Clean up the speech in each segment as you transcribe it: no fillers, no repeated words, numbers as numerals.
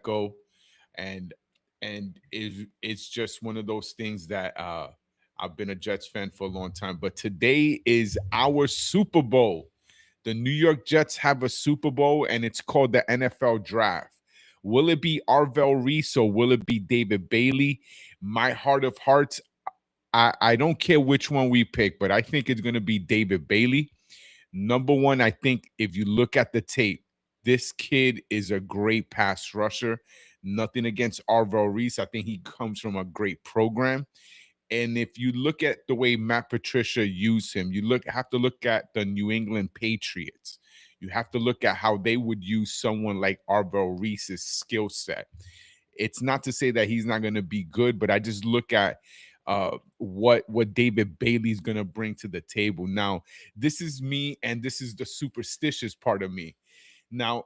Pacheco, and it's just one of those things that I've been a Jets fan for a long time. But today is our Super Bowl. The New York Jets have a Super Bowl, and it's called the NFL Draft. Will it be Arvell Reese or will it be David Bailey? My heart of hearts, I don't care which one we pick, but I think it's going to be David Bailey. Number one, I think if you look at the tape, this kid is a great pass rusher. Nothing against Arvell Reese. I think he comes from a great program. And if you look at the way Matt Patricia used him, you have to look at the New England Patriots. You have to look at how they would use someone like Arvell Reese's skill set. It's not to say that he's not going to be good, but I just look at what David Bailey's going to bring to the table. Now, this is me, and this is the superstitious part of me. Now,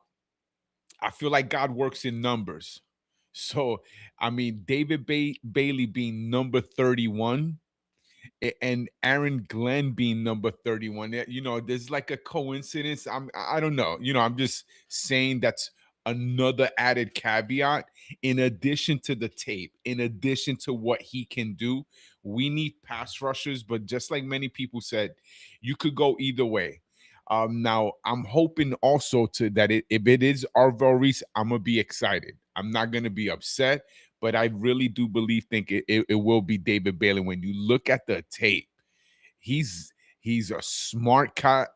I feel like God works in numbers. So, I mean, Bailey being number 31 and Aaron Glenn being number 31. There's like a coincidence. I don't know. I'm just saying that's another added caveat. In addition to the tape, in addition to what he can do, we need pass rushers. But just like many people said, you could go either way. Now I'm hoping also to that if it is Arvell Reese, I'm gonna be excited. I'm not gonna be upset, but I really do think it will be David Bailey. When you look at the tape, he's he's a smart cat.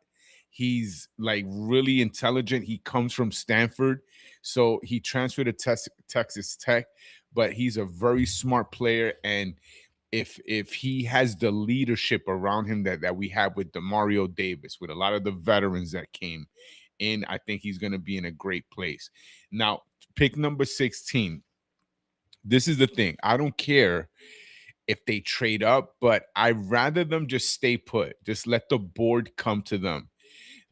He's like really intelligent. He comes from Stanford, so he transferred to Texas Tech, but he's a very smart player. And if he has the leadership around him that we have with Demario Davis, with a lot of the veterans that came in, I think he's going to be in a great place. Now, pick number 16. This is the thing. I don't care if they trade up, but I'd rather them just stay put. Just let the board come to them.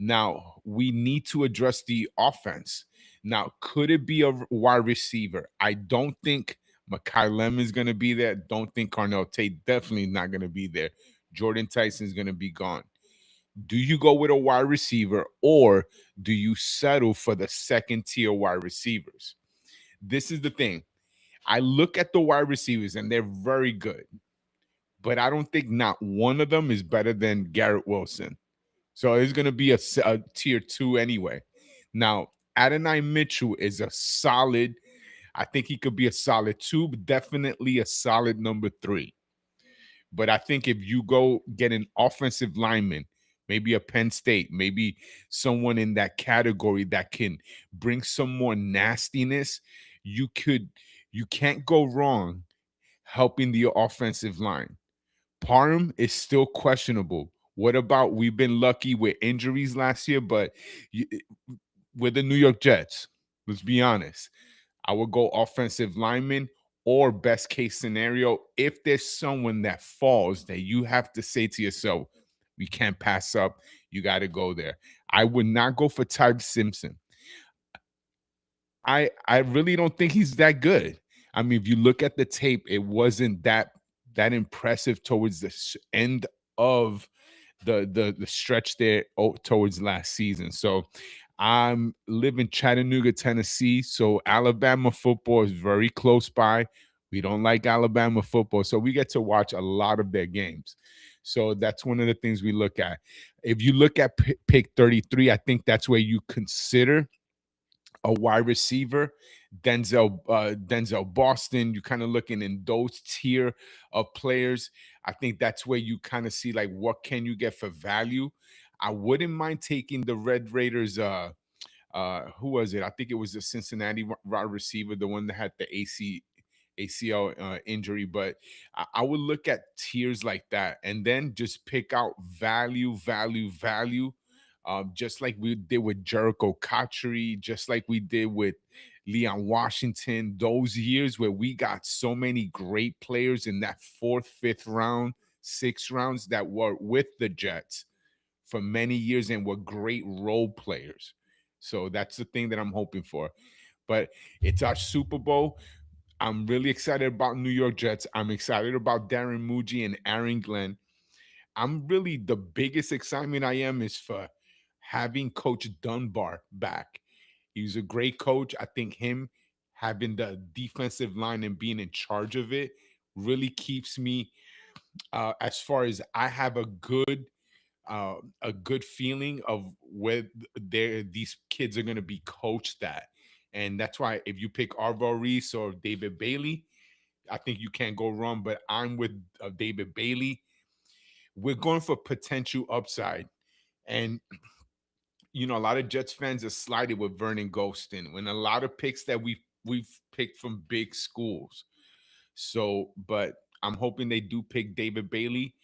Now, we need to address the offense. Now, could it be a wide receiver? I don't think Makai Lemon is going to be there. Don't think Carnell Tate definitely not going to be there. Jordan Tyson is going to be gone. Do you go with a wide receiver or do you settle for the second tier wide receivers? This is the thing. I look at the wide receivers and they're very good, but I don't think not one of them is better than Garrett Wilson. So it's going to be a tier 2 anyway. Now, Adonai Mitchell is a solid, I think he could be a solid 2, but definitely a solid number 3. But I think if you go get an offensive lineman, maybe a Penn State, maybe someone in that category that can bring some more nastiness, you can't go wrong helping the offensive line. Parham is still questionable. What about we've been lucky with injuries last year, but with the New York Jets, let's be honest, I would go offensive lineman or best case scenario, if there's someone that falls that you have to say to yourself, we can't pass up, you got to go there. I would not go for Tyler Simpson. I really don't think he's that good. I mean, if you look at the tape, it wasn't that impressive towards the end of the stretch there towards last season. So I'm live in Chattanooga, Tennessee. So Alabama football is very close by. We don't like Alabama football, so we get to watch a lot of their games. So that's one of the things we look at. If you look at pick 33, I think that's where you consider a wide receiver, Denzel Boston. You kind of looking in those tier of players. I think that's where you kind of see like what can you get for value. I wouldn't mind taking the Red Raiders. Who was it? I think it was the Cincinnati wide receiver, the one that had the ACL injury. But I would look at tiers like that and then just pick out value, just like we did with Jericho Cotchery, just like we did with Leon Washington, those years where we got so many great players in that 4th, 5th round, 6th rounds that were with the Jets for many years and were great role players. So that's the thing that I'm hoping for. But it's our Super Bowl. I'm really excited about New York Jets. I'm excited about Darren Muji and Aaron Glenn. I'm really the biggest excitement I am is for having Coach Dunbar back. He's a great coach. I think him having the defensive line and being in charge of it really keeps me, as far as I have a good feeling of where these kids are going to be coached at. And that's why if you pick Arvo Reese or David Bailey, I think you can't go wrong. But I'm with David Bailey. We're going for potential upside. And a lot of Jets fans are slided with Vernon Golston when a lot of picks that we've picked from big schools. So, but I'm hoping they do pick David Bailey.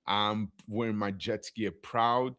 I'm wearing my Jets gear proud.